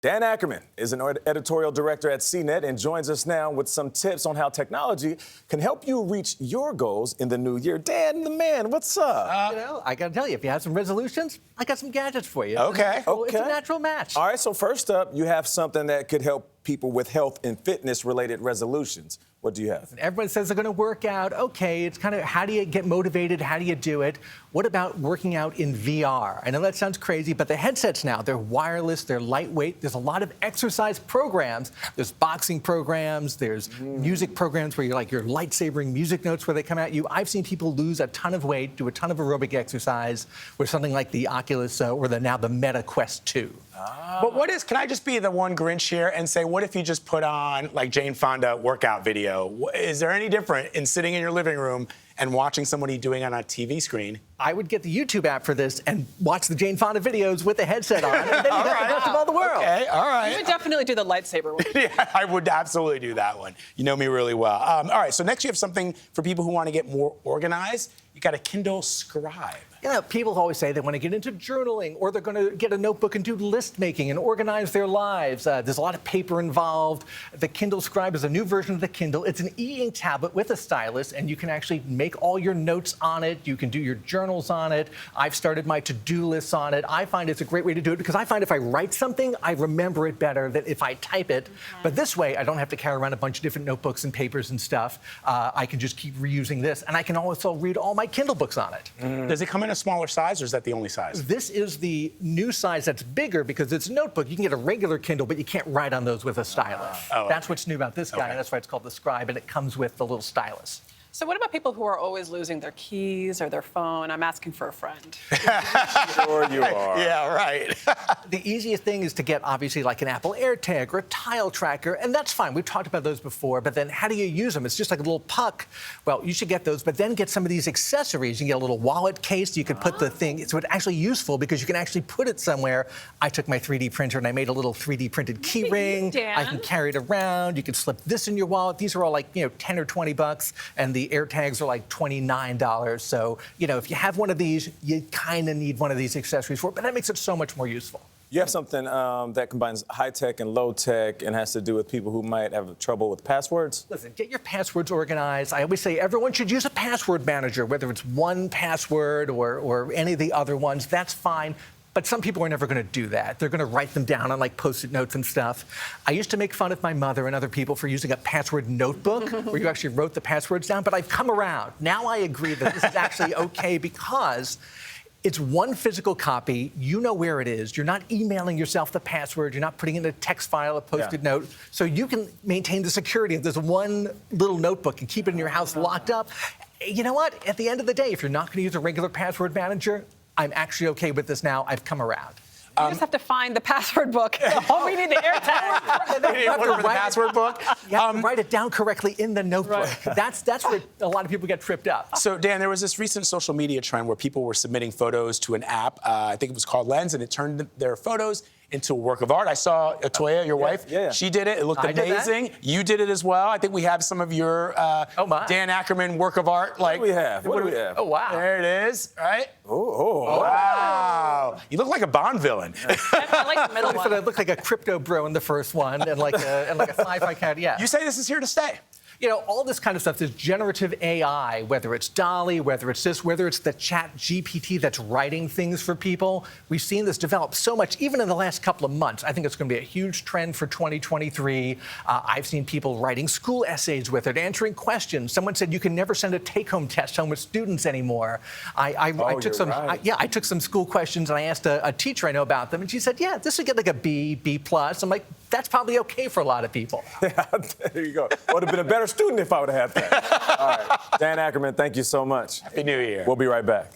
Dan Ackerman is an editorial director at CNET and joins us now with some tips on how technology can help you reach your goals in the new year. Dan, the man, what's up? I got to tell you, if you have some resolutions, I got some gadgets for you. Okay. It's a natural match. All right, so first up, you have something that could help people with health and fitness-related resolutions. What do you have? Everyone says they're going to work out. Okay, it's kind of how do you get motivated? How do you do it? What about working out in VR? I know that sounds crazy, but the headsets now, they're wireless, they're lightweight. There's a lot of exercise programs. There's boxing programs, there's music programs where you're like your lightsabering music notes where they come at you. I've seen people lose a ton of weight, do a ton of aerobic exercise with something like the Oculus or now the Meta Quest 2. But can I just be the one Grinch here and say, what if you just put on like Jane Fonda workout video? Is there any different in sitting in your living room and watching somebody doing it on a TV screen? I would get the YouTube app for this and watch the Jane Fonda videos with the headset on, and then you got the best of all the world. Okay, all right. You would definitely do the lightsaber one. Yeah, I would absolutely do that one. You know me really well. All right, so next you have something for people who want to get more organized. You got a Kindle Scribe. Yeah, people always say they want to get into journaling or they're going to get a notebook and do list making and organize their lives. There's a lot of paper involved. The Kindle Scribe is a new version of the Kindle. It's an e-ink tablet with a stylus, and you can actually make all your notes on it. You can do your journals on it. I've started my to-do lists on it. I find it's a great way to do it because I find if I write something, I remember it better than if I type it. But this way, I don't have to carry around a bunch of different notebooks and papers and stuff. I can just keep reusing this, and I can also read all my Kindle books on it. Does it come in a smaller size, or is that the only size? This is the new size that's bigger because it's a notebook. You can get a regular Kindle, but you can't write on those with a stylus. That's what's new about this guy, and that's why it's called the Scribe, and it comes with the little stylus. So what about people who are always losing their keys or their phone? I'm asking for a friend. Sure you are. Yeah, right. The easiest thing is to get, obviously, like an Apple AirTag or a tile tracker, and that's fine. We've talked about those before, but then how do you use them? It's just like a little puck. Well, you should get those, but then get some of these accessories. You can get a little wallet case. You could put the thing, so it's actually useful because you can actually put it somewhere. I took my 3D printer and I made a little 3D printed key ring. I can carry it around. You can slip this in your wallet. These are all like, 10 or 20 bucks, and the AirTags are like $29. So, if you have one of these, you kind of need one of these accessories for it, but that makes it so much more useful. You have something that combines high-tech and low-tech and has to do with people who might have trouble with passwords? Listen, get your passwords organized. I always say everyone should use a password manager, whether it's 1Password or any of the other ones. That's fine. But some people are never going to do that. They're going to write them down on like Post-it notes and stuff. I used to make fun of my mother and other people for using a password notebook where you actually wrote the passwords down, but I've come around. Now I agree that this is actually okay because it's one physical copy. You know where it is. You're not emailing yourself the password. You're not putting it in a text file, a Post-it note. So you can maintain the security of this one little notebook and keep it in your house locked up. You know what? At the end of the day, if you're not going to use a regular password manager, I'm actually okay with this now. I've come around. You just have to find the password book. Oh, we need the AirTag. You order for the password book? You have to write it down correctly in the notebook. Right. That's where a lot of people get tripped up. So, Dan, there was this recent social media trend where people were submitting photos to an app. I think it was called Lens, and it turned their photos into a work of art. I saw Atoya, your wife. Yeah. She did it. It looked amazing. You did it as well. I think we have some of your Dan Ackerman work of art. What do we have? Oh, wow. There it is, right? Oh. Wow. You look like a Bond villain. I like the middle one. I look like a crypto bro in the first one and like a sci-fi cat, yeah. You say this is here to stay. All this kind of stuff, this generative AI, whether it's DALL-E, whether it's this, whether it's the chat GPT that's writing things for people, we've seen this develop so much, even in the last couple of months. I think it's going to be a huge trend for 2023. I've seen people writing school essays with it, answering questions. Someone said you can never send a take-home test home with students anymore. I took some school questions and I asked a teacher I know about them, and she said, yeah, this would get like a B, B+. I'm like, that's probably okay for a lot of people. Yeah, there you go. Would have been a better student if I would have had that. All right. Dan Ackerman, thank you so much. Happy New Year. We'll be right back.